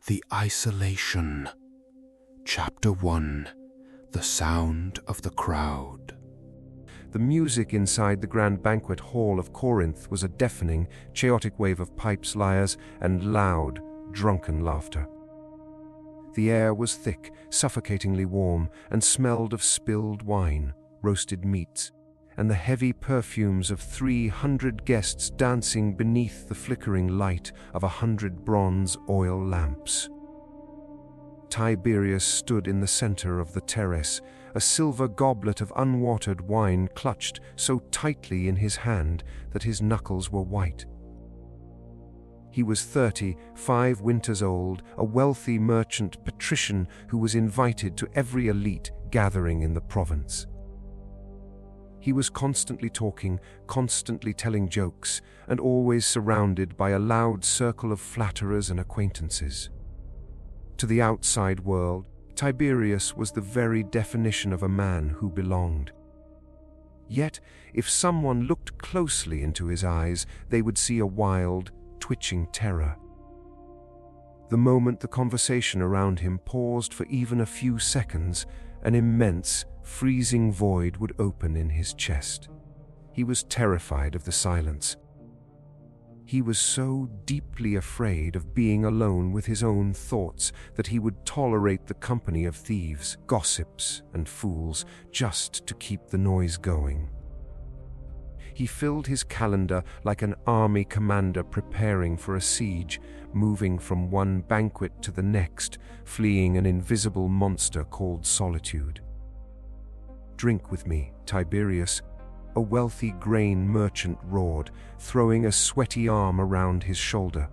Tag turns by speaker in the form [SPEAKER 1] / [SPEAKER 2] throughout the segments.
[SPEAKER 1] The Isolation. Chapter 1. The Sound of the Crowd.
[SPEAKER 2] The music inside the grand banquet hall of Corinth was a deafening, chaotic wave of pipes, lyres, and loud, drunken laughter. The air was thick, suffocatingly warm, and smelled of spilled wine, roasted meats, and the heavy perfumes of 300 guests dancing beneath the flickering light of 100 bronze oil lamps. Tiberius stood in the center of the terrace, a silver goblet of unwatered wine clutched so tightly in his hand that his knuckles were white. He was 35 winters old, a wealthy merchant patrician who was invited to every elite gathering in the province. He was constantly talking, constantly telling jokes, and always surrounded by a loud circle of flatterers and acquaintances. To the outside world, Tiberius was the very definition of a man who belonged. Yet, if someone looked closely into his eyes, they would see a wild, twitching terror. The moment the conversation around him paused for even a few seconds, an immense, freezing void would open in his chest. He was terrified of the silence. He was so deeply afraid of being alone with his own thoughts that he would tolerate the company of thieves, gossips, and fools just to keep the noise going. He filled his calendar like an army commander preparing for a siege, moving from one banquet to the next, fleeing an invisible monster called Solitude. "Drink with me, Tiberius," a wealthy grain merchant roared, throwing a sweaty arm around his shoulder.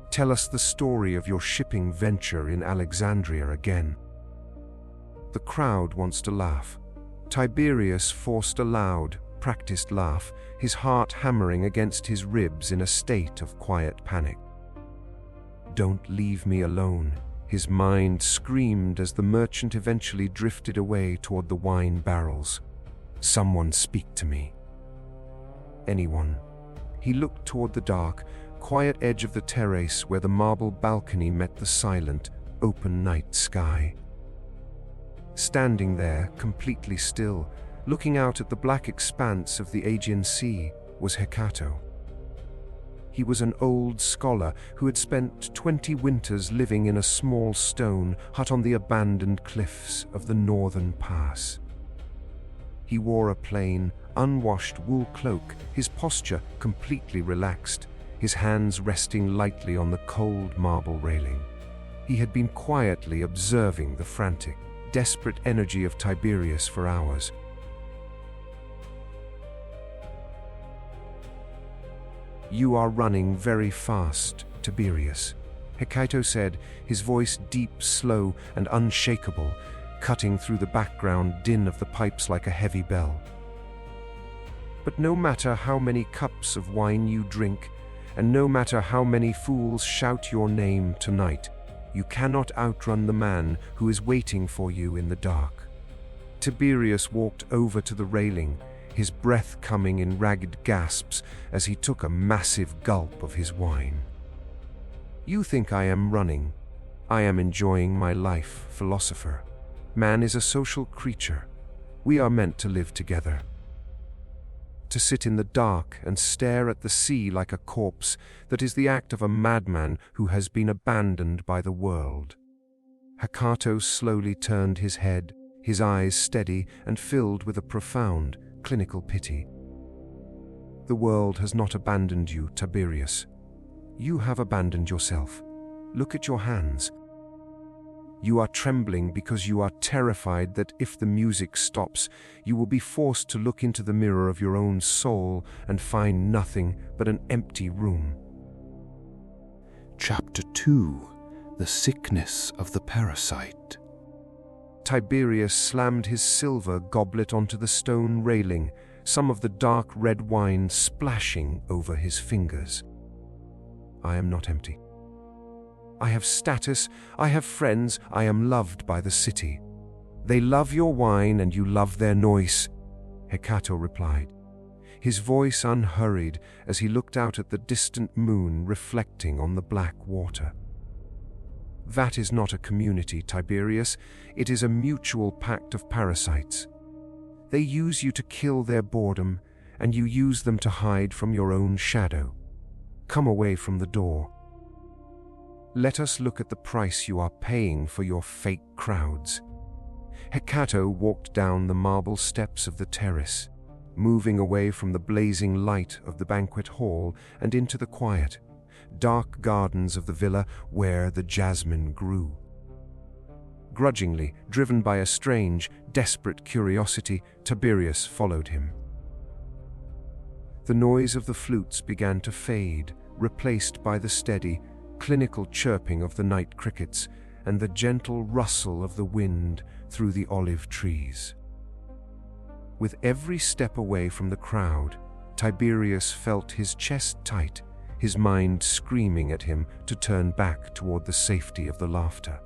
[SPEAKER 2] "Tell us the story of your shipping venture in Alexandria again." The crowd wants to laugh. Tiberius forced a loud, practiced laugh, his heart hammering against his ribs in a state of quiet panic. "Don't leave me alone," his mind screamed as the merchant eventually drifted away toward the wine barrels. "Someone speak to me." Anyone. He looked toward the dark, quiet edge of the terrace where the marble balcony met the silent, open night sky. Standing there, completely still, looking out at the black expanse of the Aegean Sea, was Hecato. He was an old scholar who had spent 20 winters living in a small stone hut on the abandoned cliffs of the northern pass. He wore a plain, unwashed wool cloak, his posture completely relaxed, his hands resting lightly on the cold marble railing. He had been quietly observing the frantic, desperate energy of Tiberius for hours. "You are running very fast, Tiberius," Hecato said, his voice deep, slow, and unshakable, cutting through the background din of the pipes like a heavy bell. "But no matter how many cups of wine you drink, and no matter how many fools shout your name tonight, you cannot outrun the man who is waiting for you in the dark." Tiberius walked over to the railing, his breath coming in ragged gasps as he took a massive gulp of his wine. "You think I am running. I am enjoying my life, philosopher. Man is a social creature. We are meant to live together. To sit in the dark and stare at the sea like a corpse, that is the act of a madman who has been abandoned by the world." Hecato slowly turned his head, his eyes steady and filled with a profound, clinical pity. "The world has not abandoned you, Tiberius. You have abandoned yourself. Look at your hands. You are trembling because you are terrified that if the music stops, you will be forced to look into the mirror of your own soul and find nothing but an empty room."
[SPEAKER 1] Chapter 2. The Sickness of the Parasite.
[SPEAKER 2] Tiberius slammed his silver goblet onto the stone railing, some of the dark red wine splashing over his fingers. "I am not empty. I have status, I have friends, I am loved by the city. They love your wine and you love their noise," Hecato replied, his voice unhurried as he looked out at the distant moon reflecting on the black water. That is not a community, Tiberius. It is a mutual pact of parasites. They use you to kill their boredom, and you use them to hide from your own shadow. Come away from the door. Let us look at the price you are paying for your fake crowds. Hecato walked down the marble steps of the terrace, moving away from the blazing light of the banquet hall and into the quiet, dark gardens of the villa where the jasmine grew. Grudgingly, driven by a strange, desperate curiosity, Tiberius followed him. The noise of the flutes began to fade, replaced by the steady, clinical chirping of the night crickets and the gentle rustle of the wind through the olive trees. With every step away from the crowd, Tiberius felt his chest tight, his mind screaming at him to turn back toward the safety of the laughter.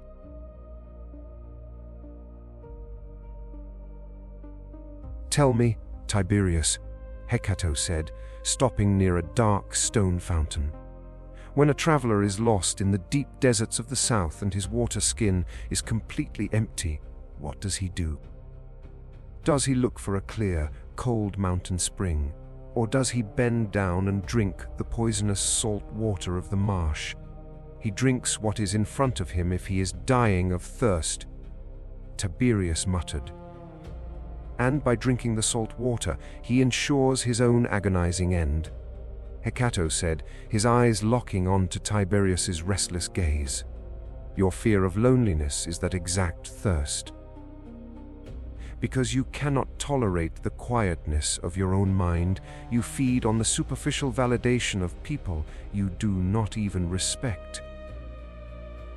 [SPEAKER 2] "Tell me, Tiberius," Hecato said, stopping near a dark stone fountain. "When a traveler is lost in the deep deserts of the south and his water skin is completely empty, what does he do? Does he look for a clear, cold mountain spring, or does he bend down and drink the poisonous salt water of the marsh? He drinks what is in front of him if he is dying of thirst," Tiberius muttered. "And by drinking the salt water, he ensures his own agonizing end," Hecato said, his eyes locking on to Tiberius's restless gaze. "Your fear of loneliness is that exact thirst. Because you cannot tolerate the quietness of your own mind, you feed on the superficial validation of people you do not even respect.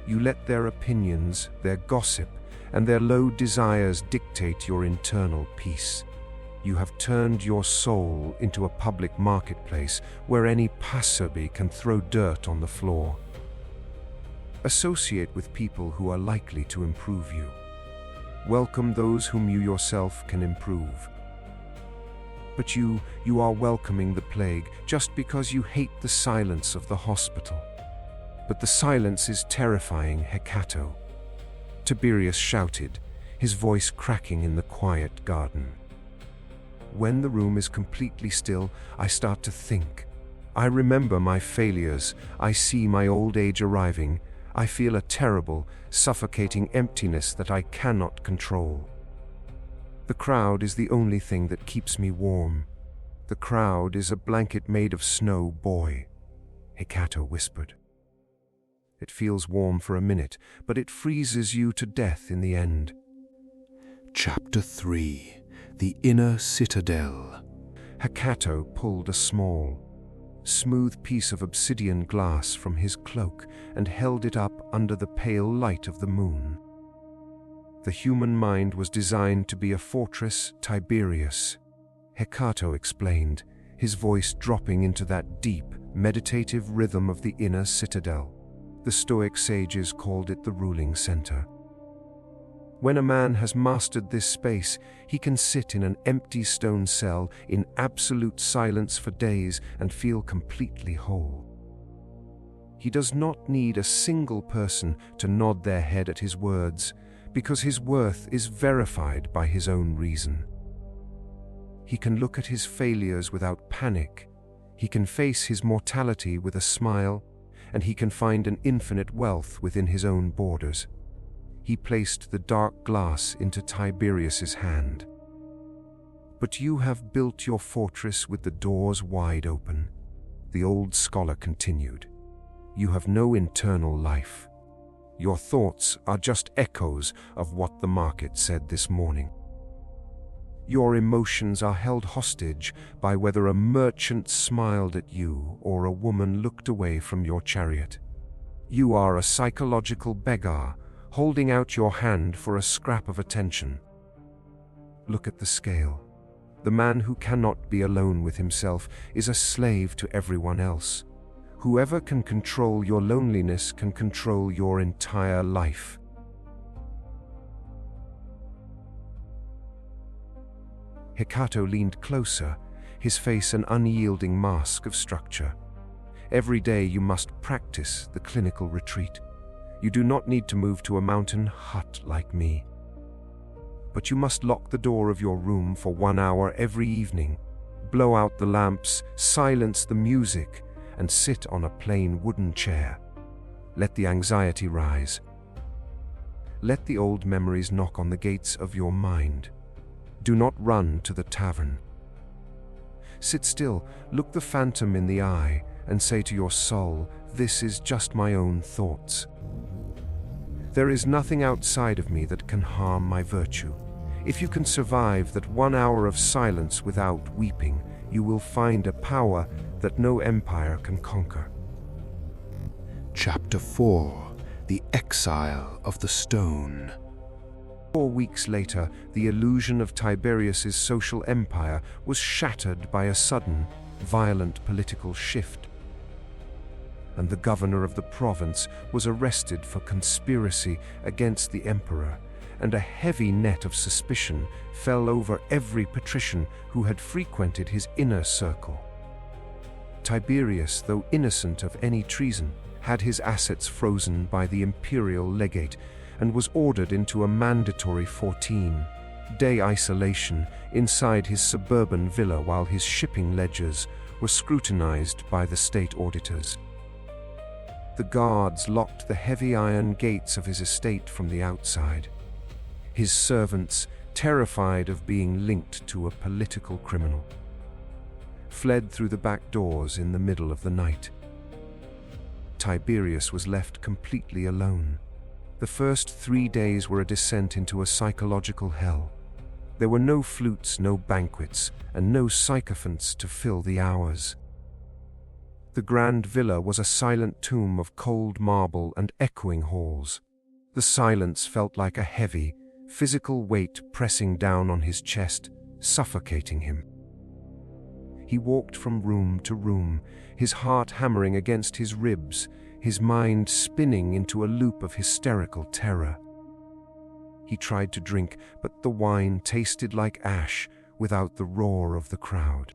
[SPEAKER 2] You let their opinions, their gossip, and their low desires dictate your internal peace. You have turned your soul into a public marketplace where any passerby can throw dirt on the floor. Associate with people who are likely to improve you. Welcome those whom you yourself can improve. But you are welcoming the plague just because you hate the silence of the hospital. But the silence is terrifying, Hecato," Tiberius shouted, his voice cracking in the quiet garden. "When the room is completely still, I start to think. I remember my failures. I see my old age arriving. I feel a terrible, suffocating emptiness that I cannot control. The crowd is the only thing that keeps me warm. The crowd is a blanket made of snow, boy," Hecato whispered. "It feels warm for a minute, but it freezes you to death in the end."
[SPEAKER 1] Chapter 3. The Inner Citadel.
[SPEAKER 2] Hecato pulled a small, smooth piece of obsidian glass from his cloak and held it up under the pale light of the moon. "The human mind was designed to be a fortress, Tiberius," Hecato explained, his voice dropping into that deep, meditative rhythm of the inner citadel. The Stoic sages called it the ruling center. When a man has mastered this space, he can sit in an empty stone cell in absolute silence for days and feel completely whole. He does not need a single person to nod their head at his words, because his worth is verified by his own reason. He can look at his failures without panic, he can face his mortality with a smile, and he can find an infinite wealth within his own borders. He placed the dark glass into Tiberius's hand. "But you have built your fortress with the doors wide open," the old scholar continued. "You have no internal life. Your thoughts are just echoes of what the market said this morning. Your emotions are held hostage by whether a merchant smiled at you or a woman looked away from your chariot. You are a psychological beggar, holding out your hand for a scrap of attention. Look at the scale. The man who cannot be alone with himself is a slave to everyone else. Whoever can control your loneliness can control your entire life." Hecato leaned closer, his face an unyielding mask of structure. "Every day you must practice the clinical retreat. You do not need to move to a mountain hut like me. But you must lock the door of your room for 1 hour every evening, blow out the lamps, silence the music, and sit on a plain wooden chair. Let the anxiety rise. Let the old memories knock on the gates of your mind. Do not run to the tavern. Sit still, look the phantom in the eye, and say to your soul, "This is just my own thoughts. There is nothing outside of me that can harm my virtue." If you can survive that 1 hour of silence without weeping, you will find a power that no empire can conquer.
[SPEAKER 1] Chapter 4. The Exile of the Stone.
[SPEAKER 2] 4 weeks later, the illusion of Tiberius's social empire was shattered by a sudden, violent political shift, and the governor of the province was arrested for conspiracy against the emperor, and a heavy net of suspicion fell over every patrician who had frequented his inner circle. Tiberius, though innocent of any treason, had his assets frozen by the imperial legate and was ordered into a mandatory 14-day isolation inside his suburban villa while his shipping ledgers were scrutinized by the state auditors. The guards locked the heavy iron gates of his estate from the outside. His servants, terrified of being linked to a political criminal, fled through the back doors in the middle of the night. Tiberius was left completely alone. The first 3 days were a descent into a psychological hell. There were no flutes, no banquets, and no sycophants to fill the hours. The grand villa was a silent tomb of cold marble and echoing halls. The silence felt like a heavy, physical weight pressing down on his chest, suffocating him. He walked from room to room, his heart hammering against his ribs, his mind spinning into a loop of hysterical terror. He tried to drink, but the wine tasted like ash without the roar of the crowd.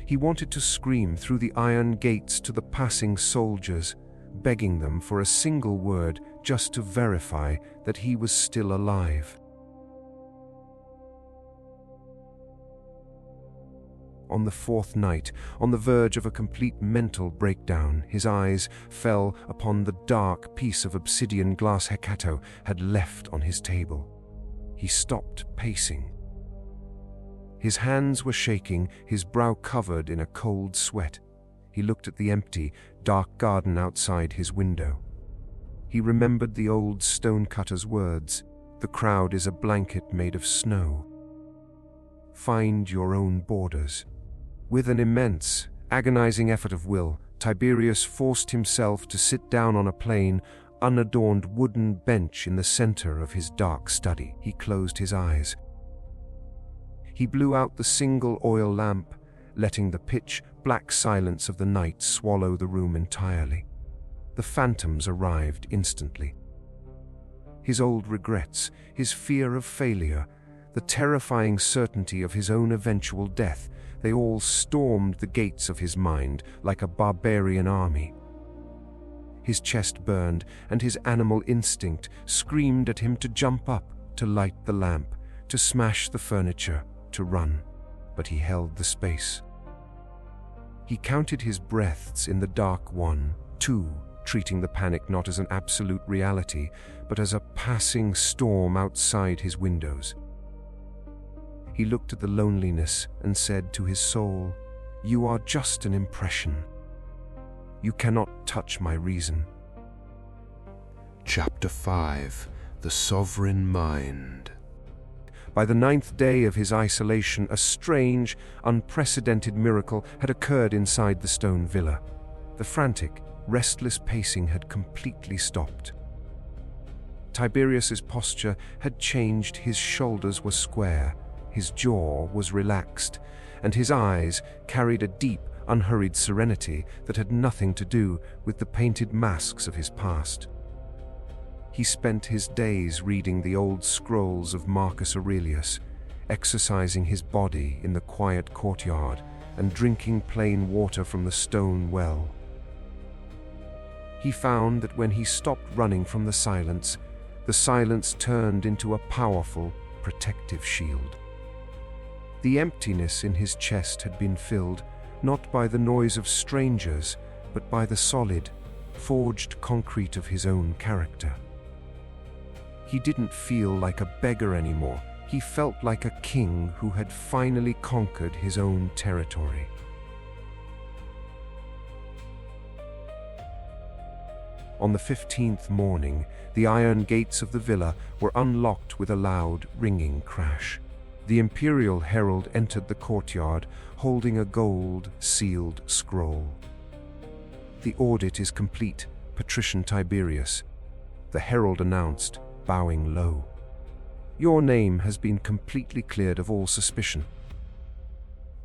[SPEAKER 2] He wanted to scream through the iron gates to the passing soldiers, begging them for a single word just to verify that he was still alive. On the 4th night, on the verge of a complete mental breakdown, his eyes fell upon the dark piece of obsidian glass Hecato had left on his table. He stopped pacing. His hands were shaking, his brow covered in a cold sweat. He looked at the empty, dark garden outside his window. He remembered the old stonecutter's words, "The crowd is a blanket made of snow. Find your own borders." With an immense, agonizing effort of will, Tiberius forced himself to sit down on a plain, unadorned wooden bench in the center of his dark study. He closed his eyes. He blew out the single oil lamp, letting the pitch-black silence of the night swallow the room entirely. The phantoms arrived instantly. His old regrets, his fear of failure, the terrifying certainty of his own eventual death, they all stormed the gates of his mind like a barbarian army. His chest burned, and his animal instinct screamed at him to jump up, to light the lamp, to smash the furniture, to run. But he held the space. He counted his breaths in the dark 1, 2, treating the panic not as an absolute reality, but as a passing storm outside his windows. He looked at the loneliness and said to his soul, "You are just an impression. You cannot touch my reason."
[SPEAKER 1] Chapter 5. The Sovereign Mind.
[SPEAKER 2] By the 9th day of his isolation, a strange, unprecedented miracle had occurred inside the stone villa. The frantic, restless pacing had completely stopped. Tiberius's posture had changed. His shoulders were square, his jaw was relaxed, and his eyes carried a deep, unhurried serenity that had nothing to do with the painted masks of his past. He spent his days reading the old scrolls of Marcus Aurelius, exercising his body in the quiet courtyard, and drinking plain water from the stone well. he found that when he stopped running from the silence turned into a powerful, protective shield. The emptiness in his chest had been filled not by the noise of strangers, but by the solid, forged concrete of his own character. He didn't feel like a beggar anymore. He felt like a king who had finally conquered his own territory. On the 15th morning, the iron gates of the villa were unlocked with a loud, ringing crash. The imperial herald entered the courtyard, holding a gold, sealed scroll. "The audit is complete, Patrician Tiberius," the herald announced, bowing low. "Your name has been completely cleared of all suspicion.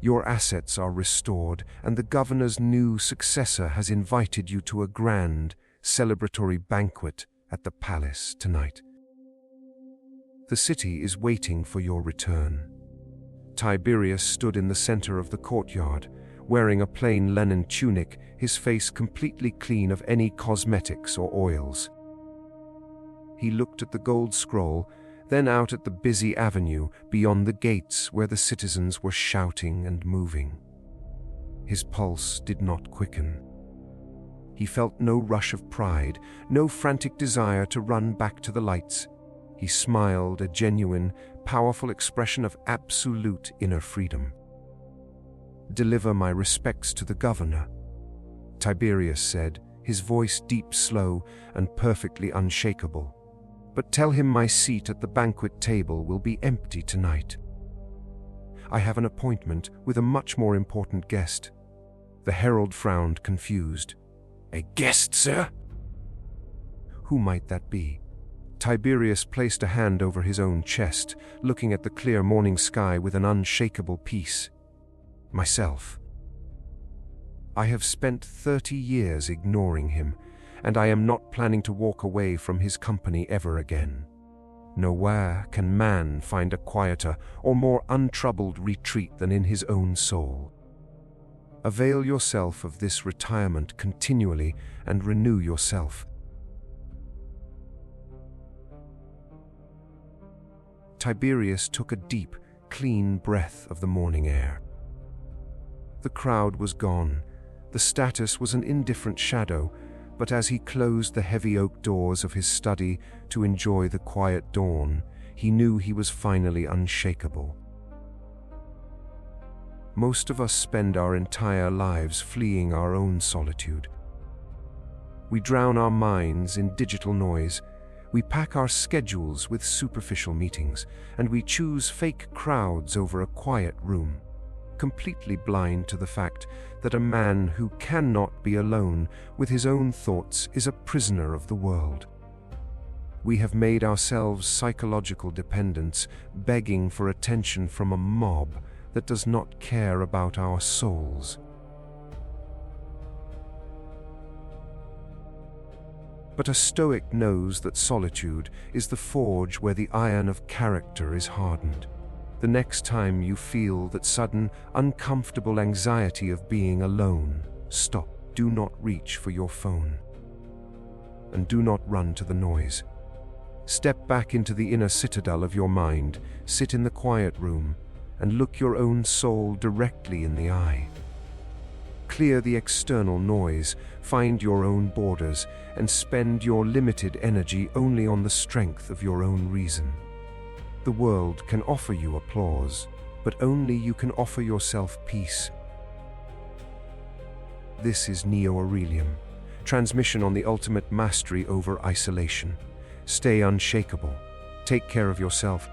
[SPEAKER 2] Your assets are restored, and the governor's new successor has invited you to a grand, celebratory banquet at the palace tonight. The city is waiting for your return." Tiberius stood in the center of the courtyard, wearing a plain linen tunic, his face completely clean of any cosmetics or oils. He looked at the gold scroll, then out at the busy avenue beyond the gates where the citizens were shouting and moving. His pulse did not quicken. He felt no rush of pride, no frantic desire to run back to the lights. He smiled, a genuine, powerful expression of absolute inner freedom. "Deliver my respects to the governor," Tiberius said, his voice deep, slow, and perfectly unshakable. "But tell him my seat at the banquet table will be empty tonight. I have an appointment with a much more important guest." The herald frowned, confused. "A guest, sir?" "Who might that be?" Tiberius placed a hand over his own chest, looking at the clear morning sky with an unshakable peace. "Myself. I have spent 30 years ignoring him, and I am not planning to walk away from his company ever again. Nowhere can man find a quieter or more untroubled retreat than in his own soul. Avail yourself of this retirement continually and renew yourself." Tiberius took a deep, clean breath of the morning air. The crowd was gone. The status was an indifferent shadow, but as he closed the heavy oak doors of his study to enjoy the quiet dawn, he knew he was finally unshakable. Most of us spend our entire lives fleeing our own solitude. We drown our minds in digital noise. We pack our schedules with superficial meetings, and we choose fake crowds over a quiet room, completely blind to the fact that a man who cannot be alone with his own thoughts is a prisoner of the world. We have made ourselves psychological dependents, begging for attention from a mob that does not care about our souls. But a Stoic knows that solitude is the forge where the iron of character is hardened. The next time you feel that sudden, uncomfortable anxiety of being alone, stop. Do not reach for your phone. And do not run to the noise. Step back into the inner citadel of your mind, sit in the quiet room, and look your own soul directly in the eye. Clear the external noise, find your own borders, and spend your limited energy only on the strength of your own reason. The world can offer you applause, but only you can offer yourself peace. This is Neo-Aurelium, transmission on the ultimate mastery over isolation. Stay unshakable, take care of yourself,